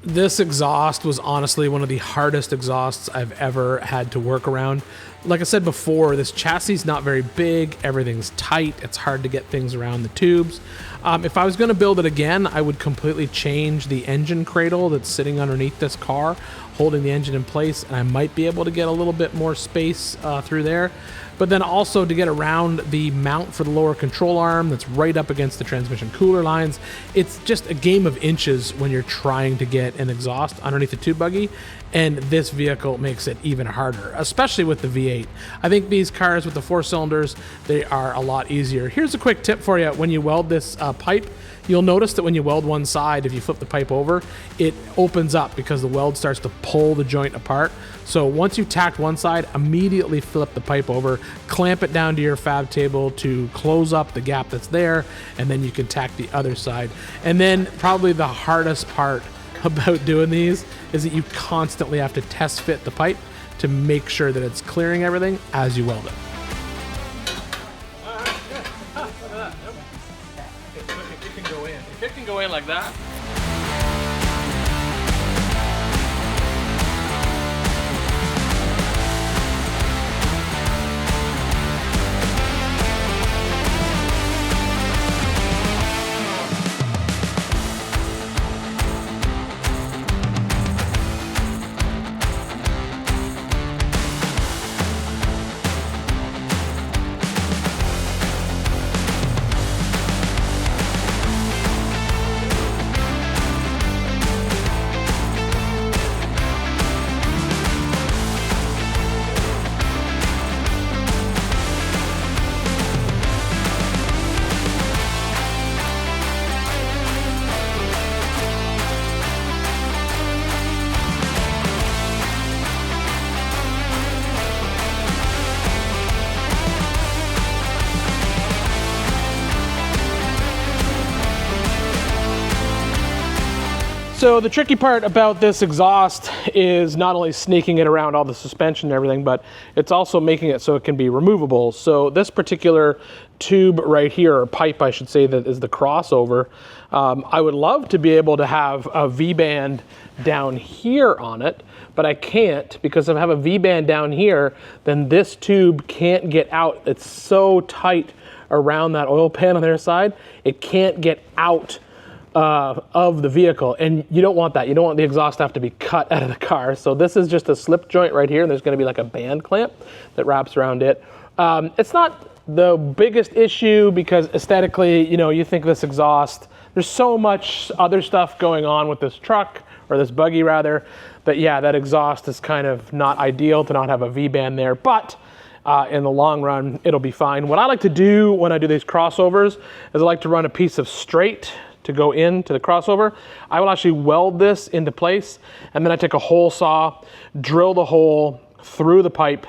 This exhaust was honestly one of the hardest exhausts I've ever had to work around. Like I said before, this chassis is not very big, everything's tight, it's hard to get things around the tubes. If I was going to build it again, I would completely change the engine cradle that's sitting underneath this car, holding the engine in place, and I might be able to get a little bit more space through there. But then also to get around the mount for the lower control arm that's right up against the transmission cooler lines. It's just a game of inches when you're trying to get an exhaust underneath the tube buggy, and this vehicle makes it even harder, especially with the V8. I think these cars with the 4 cylinders, they are a lot easier. Here's a quick tip for you. When you weld this pipe, you'll notice that when you weld one side, if you flip the pipe over, it opens up because the weld starts to pull the joint apart. So once you've tacked one side, immediately flip the pipe over, clamp it down to your fab table to close up the gap that's there, and then you can tack the other side. And then probably the hardest part about doing these is that you constantly have to test fit the pipe to make sure that it's clearing everything as you weld it. If it can go in like that. So the tricky part about this exhaust is not only sneaking it around all the suspension and everything, but it's also making it so it can be removable. So this particular tube right here, or pipe I should say, that is the crossover, I would love to be able to have a V-band down here on it, but I can't, because if I have a V-band down here, then this tube can't get out. It's so tight around that oil pan on their side, it can't get out of the vehicle, and you don't want that. You don't want the exhaust to have to be cut out of the car. So this is just a slip joint right here, and there's going to be like a band clamp that wraps around it. It's not the biggest issue because aesthetically, you know, you think this exhaust, there's so much other stuff going on with this truck, or this buggy rather, that yeah, that exhaust is kind of not ideal to not have a V-band there, but in the long run, it'll be fine. What I like to do when I do these crossovers is I like to run a piece of straight to go into the crossover. I will actually weld this into place, and then I take a hole saw, drill the hole through the pipe,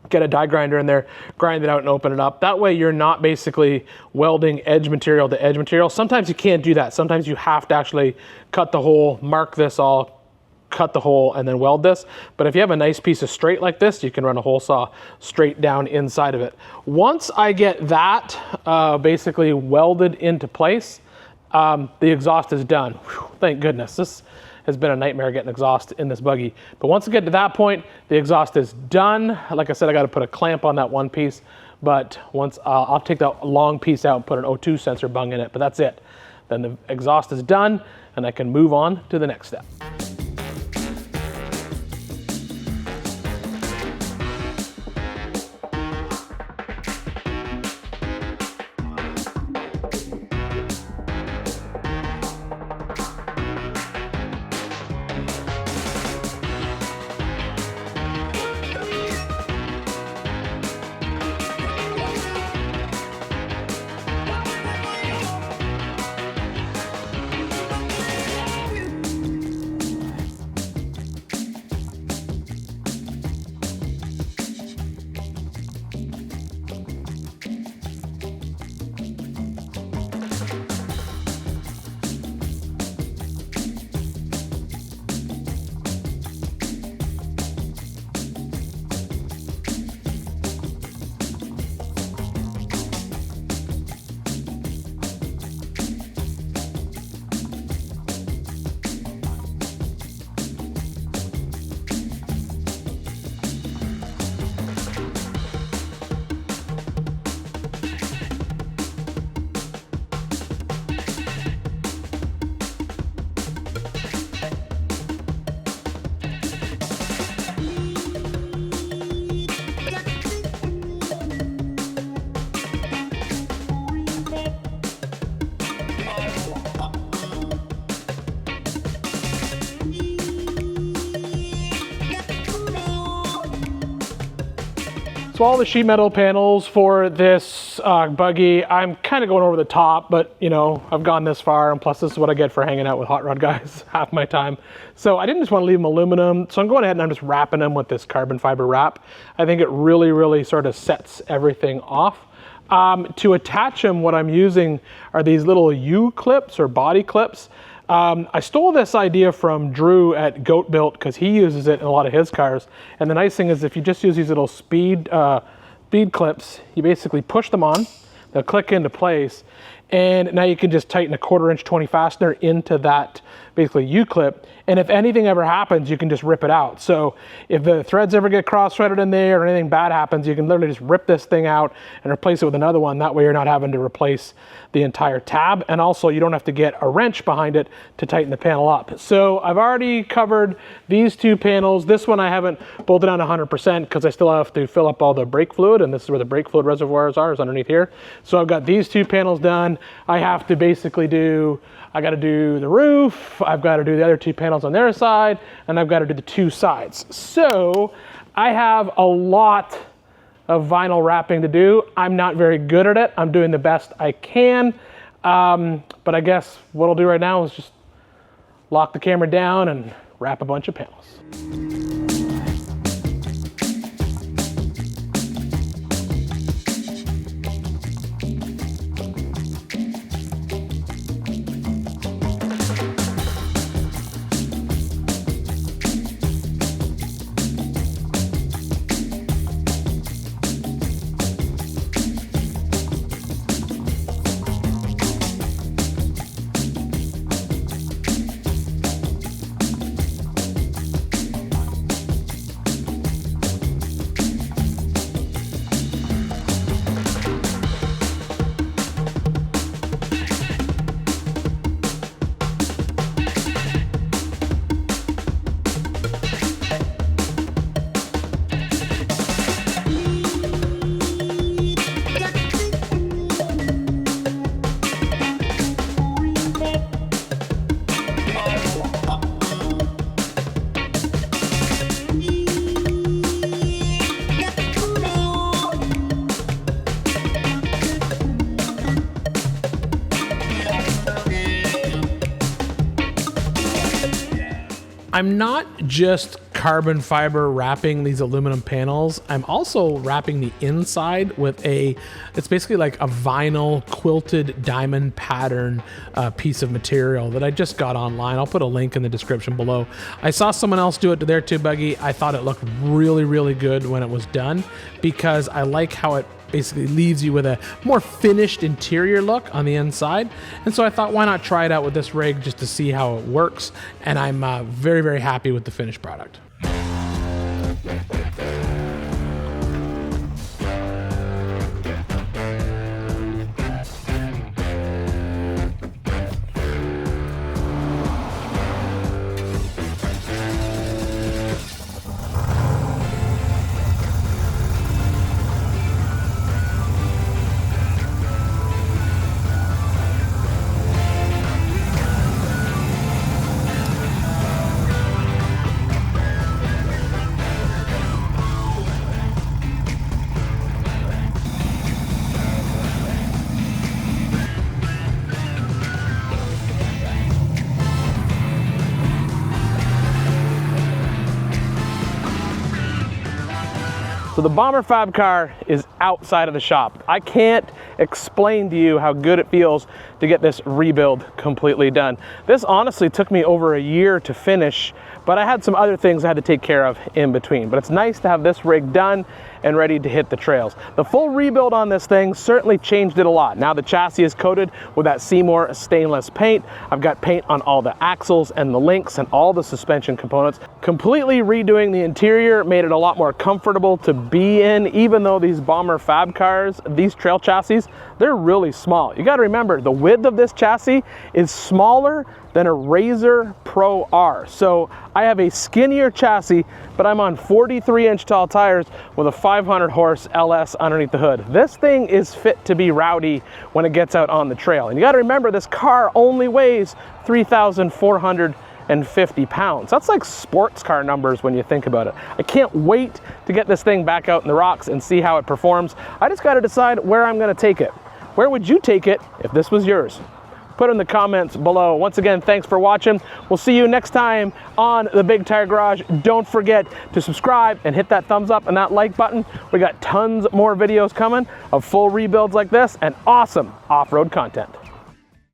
get a die grinder in there, grind it out and open it up. That way you're not basically welding edge material to edge material. Sometimes you can't do that. Sometimes you have to actually cut the hole, mark this all, cut the hole, and then weld this. But if you have a nice piece of straight like this, you can run a hole saw straight down inside of it. Once I get that basically welded into place, the exhaust is done. Whew, thank goodness. This has been a nightmare getting exhaust in this buggy. But once I get to that point, the exhaust is done. Like I said, I got to put a clamp on that one piece. But once I'll take that long piece out and put an O2 sensor bung in it. But that's it. Then the exhaust is done, and I can move on to the next step. So all the sheet metal panels for this buggy, I'm kind of going over the top, but you know, I've gone this far, and plus this is what I get for hanging out with hot rod guys half my time. So I didn't just want to leave them aluminum, so I'm going ahead and I'm just wrapping them with this carbon fiber wrap. I think it really sort of sets everything off. To attach them, what I'm using are these little U-clips or body clips. I stole this idea from Drew at Goat Built because he uses it in a lot of his cars. And the nice thing is if you just use these little bead clips, you basically push them on, they'll click into place, and now you can just tighten a 1/4 inch 20 fastener into that basically U-clip. And if anything ever happens, you can just rip it out. So if the threads ever get cross-threaded in there or anything bad happens, you can literally just rip this thing out and replace it with another one. That way you're not having to replace the entire tab. And also you don't have to get a wrench behind it to tighten the panel up. So I've already covered these two panels. This one I haven't bolted on 100% because I still have to fill up all the brake fluid, and this is where the brake fluid reservoirs are, is underneath here. So I've got these two panels done. I have to basically I got to do the roof, I've got to do the other two panels on their side, and I've got to do the two sides. So I have a lot of vinyl wrapping to do. I'm not very good at it. I'm doing the best I can. But I guess what I'll do right now is just lock the camera down and wrap a bunch of panels. I'm not just carbon fiber wrapping these aluminum panels. I'm also wrapping the inside with it's basically like a vinyl quilted diamond pattern piece of material that I just got online. I'll put a link in the description below. I saw someone else do it to their tube buggy. I thought it looked really good when it was done because I like how it basically leaves you with a more finished interior look on the inside. And so I thought, why not try it out with this rig just to see how it works? And I'm very happy with the finished product. So the Bomber Fab car is outside of the shop. I can't explain to you how good it feels to get this rebuild completely done. This honestly took me over a year to finish, but I had some other things I had to take care of in between. But it's nice to have this rig done and ready to hit the trails. The full rebuild on this thing certainly changed it a lot. Now the chassis is coated with that Seymour stainless paint. I've got paint on all the axles and the links and all the suspension components. Completely redoing the interior made it a lot more comfortable to be in, even though these Bomber Fab cars, these trail chassis, they're really small. You gotta remember, the width of this chassis is smaller than a Razor Pro R. So I have a skinnier chassis, but I'm on 43-inch tall tires with a 500 horse LS underneath the hood. This thing is fit to be rowdy when it gets out on the trail. And you gotta remember, this car only weighs 3,400 150 pounds. That's like sports car numbers when you think about it. I can't wait to get this thing back out in the rocks and see how it performs. I just got to decide where I'm going to take it. Where would you take it if this was yours? Put in the comments below. Once again, thanks for watching. We'll see you next time on the Big Tire Garage. Don't forget to subscribe and hit that thumbs up and that like button. We got tons more videos coming of full rebuilds like this and awesome off-road content.